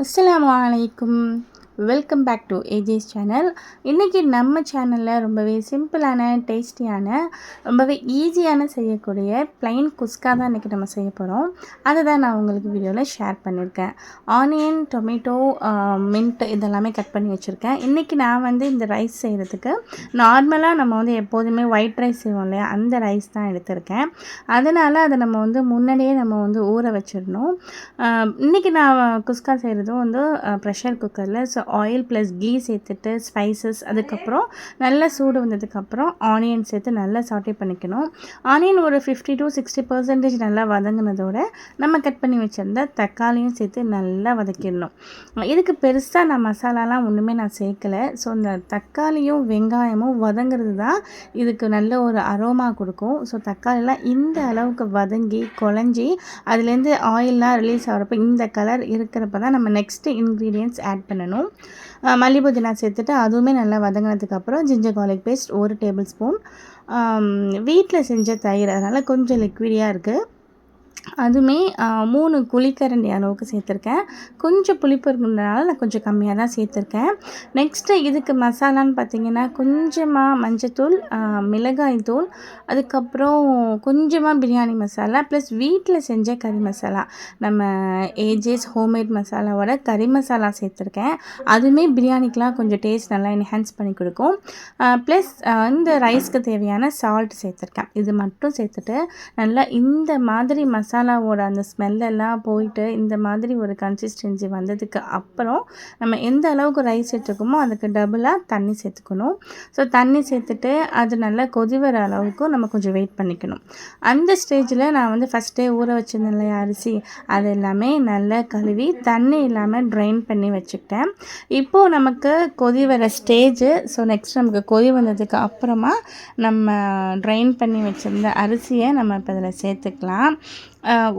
அஸ்ஸலாமு அலைக்கும். Welcome back to AJ's channel. இன்றைக்கி நம்ம சேனலில் ரொம்பவே சிம்பிளான டேஸ்டியான ரொம்பவே ஈஸியான செய்யக்கூடிய ப்ளைன் குஸ்கா தான் இன்றைக்கி நம்ம செய்ய போகிறோம். அதை தான் நான் உங்களுக்கு வீடியோவில் ஷேர் பண்ணியிருக்கேன். ஆனியன், டொமேட்டோ, மின்ட் இதெல்லாமே கட் பண்ணி வச்சுருக்கேன். இன்றைக்கி நான் இந்த ரைஸ் செய்கிறதுக்கு நார்மலாக நம்ம எப்போதுமே ஒயிட் ரைஸ் செய்வோம் இல்லையா, அந்த ரைஸ் தான் எடுத்திருக்கேன். அதனால் அதை நம்ம முன்னாடியே நம்ம ஊற வச்சிடணும். இன்றைக்கி நான் குஸ்கா செய்கிறதும் ப்ரெஷர் குக்கரில். ஸோ ஆயில் ப்ளஸ் கீ சேர்த்துட்டு ஸ்பைசஸ், அதுக்கப்புறம் நல்லா சூடு வந்ததுக்கப்புறம் ஆனியன் சேர்த்து நல்லா சாட்டே பண்ணிக்கணும். ஆனியன் ஒரு 50 to 60% நல்லா வதங்கினதோட நம்ம கட் பண்ணி வச்சுருந்த தக்காளியும் சேர்த்து நல்லா வதக்கிடணும். இதுக்கு பெருசாக நான் மசாலாலாம் ஒன்றுமே நான் சேர்க்கலை. ஸோ இந்த தக்காளியும் வெங்காயமும் வதங்கிறது தான் இதுக்கு நல்ல ஒரு அரோமா கொடுக்கும். ஸோ தக்காளிலாம் இந்த அளவுக்கு வதங்கி குழஞ்சி அதுலேருந்து ஆயிலெலாம் ரிலீஸ் ஆகிறப்ப இந்த கலர் இருக்கிறப்ப தான் நம்ம நெக்ஸ்ட்டு இன்க்ரீடியன்ட்ஸ் ஆட் பண்ணணும். மல்லி புதினா சேர்த்துட்டு அதுவுமே நல்லா வதங்கினதுக்கப்புறம் ginger garlic paste 1 tablespoon, வீட்டில் செஞ்ச தயிர், அதனால் கொஞ்சம் லிக்விடியாக இருக்குது, அதுவுமே 3 குழிக்கரண்டி அளவுக்கு சேர்த்துருக்கேன். கொஞ்சம் புளிப்பு இருக்கிறதுனால நான் கொஞ்சம் கம்மியாக தான் சேர்த்துருக்கேன். நெக்ஸ்ட்டு இதுக்கு மசாலான்னு பார்த்திங்கன்னா கொஞ்சமாக மஞ்சத்தூள், மிளகாய் தூள், அதுக்கப்புறம் கொஞ்சமாக பிரியாணி மசாலா, ப்ளஸ் வீட்டில் செஞ்ச கறி மசாலா, நம்ம ஏஜேஸ் ஹோம்மேட் மசாலாவோட கறி மசாலா சேர்த்துருக்கேன். அதுவுமே பிரியாணிக்கெலாம் கொஞ்சம் டேஸ்ட் நல்லா என்ஹான்ஸ் பண்ணி கொடுக்கும். ப்ளஸ் இந்த ரைஸ்க்கு தேவையான சால்ட் சேர்த்துருக்கேன். இது மட்டும் சேர்த்துட்டு நல்லா இந்த மாதிரி மசாலாவோட அந்த ஸ்மெல்லெல்லாம் போயிட்டு இந்த மாதிரி ஒரு கன்சிஸ்டன்சி வந்ததுக்கு அப்புறம் நம்ம எந்த அளவுக்கு ரைஸ் சேர்த்துக்கோமோ அதுக்கு டபுளாக தண்ணி சேர்த்துக்கணும். ஸோ தண்ணி சேர்த்துட்டு அது நல்லா கொதி வர அளவுக்கு நம்ம கொஞ்சம் வெயிட் பண்ணிக்கணும். அந்த ஸ்டேஜில் நான் ஃபஸ்ட்டே ஊற வச்சிருந்தேன் இல்லையா அரிசி, அது எல்லாமே நல்லா கழுவி தண்ணி இல்லாமல் ட்ரைன் பண்ணி வச்சுக்கிட்டேன். இப்போது நமக்கு கொதி வர ஸ்டேஜு. ஸோ நெக்ஸ்ட் நமக்கு கொதி வந்ததுக்கு அப்புறமா நம்ம ட்ரைன் பண்ணி வச்சுருந்த அரிசியை நம்ம இப்போ இதில் சேர்த்துக்கலாம்.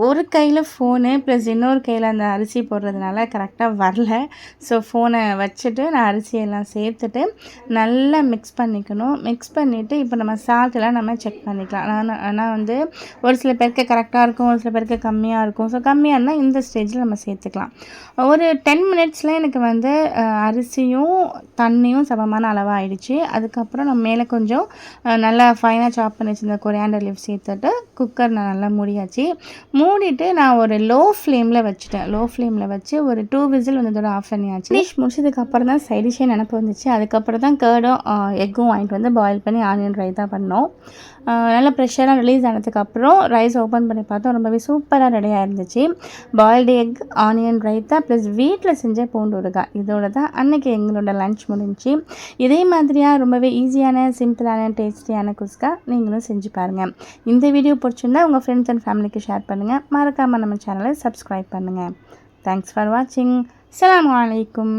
ஒரு கையில் ஃபோனு ப்ளஸ் இன்னொரு கையில் அந்த அரிசி போடுறதுனால கரெக்டாக வரல. ஸோ ஃபோனை வச்சுட்டு நான் அரிசியெல்லாம் சேர்த்துட்டு நல்லா மிக்ஸ் பண்ணிக்கணும். மிக்ஸ் பண்ணிவிட்டு இப்போ நம்ம சால்ட்டெல்லாம் நம்ம செக் பண்ணிக்கலாம். ஆனால் ஒரு சில பேருக்கு கரெக்டாக இருக்கும், ஒரு சில பேருக்கு கம்மியாக இருக்கும். ஸோ கம்மியாக இருந்தால் இந்த ஸ்டேஜில் நம்ம சேர்த்துக்கலாம். ஒரு 10 மினிட்ஸில் எனக்கு அரிசியும் தண்ணியும் சமமான அளவாகிடுச்சு. அதுக்கப்புறம் நம்ம மேலே கொஞ்சம் நல்லா ஃபைனாக சாப் பண்ணி வச்சுருந்த கொரியாண்டர் லீஃப் சேர்த்துட்டு குக்கர் நான் நல்லா மூடியாச்சு. மூடிட்டு நான் ஒரு லோ ஃப்ளேமில் வச்சுட்டேன். லோ ஃப்ளேமில் வச்சு ஒரு 2 விசில் இதோட ஆஃப் பண்ணியாச்சு. டிஷ் முடிச்சதுக்கப்புறம் தான் சைட் டிஷ்ஷே நினப்பு வந்துச்சு. அதுக்கப்புறம் தான் கேர்டும் எக்கும் வாங்கிட்டு பாயில் பண்ணி ஆனியன் ரைத்தா பண்ணோம். நல்லா ப்ரெஷராக ரிலீஸ் ஆனதுக்கப்புறம் ரைஸ் ஓப்பன் பண்ணி பார்த்தோம். ரொம்பவே சூப்பராக ரெடியாக இருந்துச்சு. Boiled egg, onion raita plus வீட்டில் செஞ்ச பூண்டு ஊறுகாய், இதோட தான் அன்றைக்கி எங்களோட லன்ச் முடிஞ்சிச்சு. இதே மாதிரியாக ரொம்பவே ஈஸியான சிம்பிளான டேஸ்டியான குஸ்கா நீங்களும் செஞ்சு பாருங்கள். இந்த வீடியோ பிடிச்சிருந்தா உங்கள் ஃப்ரெண்ட்ஸ் அண்ட் ஃபேமிலிக்கு ஷேர் பண்ணுங்கள். மறக்காமல் நம்ம சேனலை சப்ஸ்கிரைப் பண்ணுங்கள். தேங்க்ஸ் ஃபார் வாட்சிங். அஸ்ஸலாமு அலைக்கும்.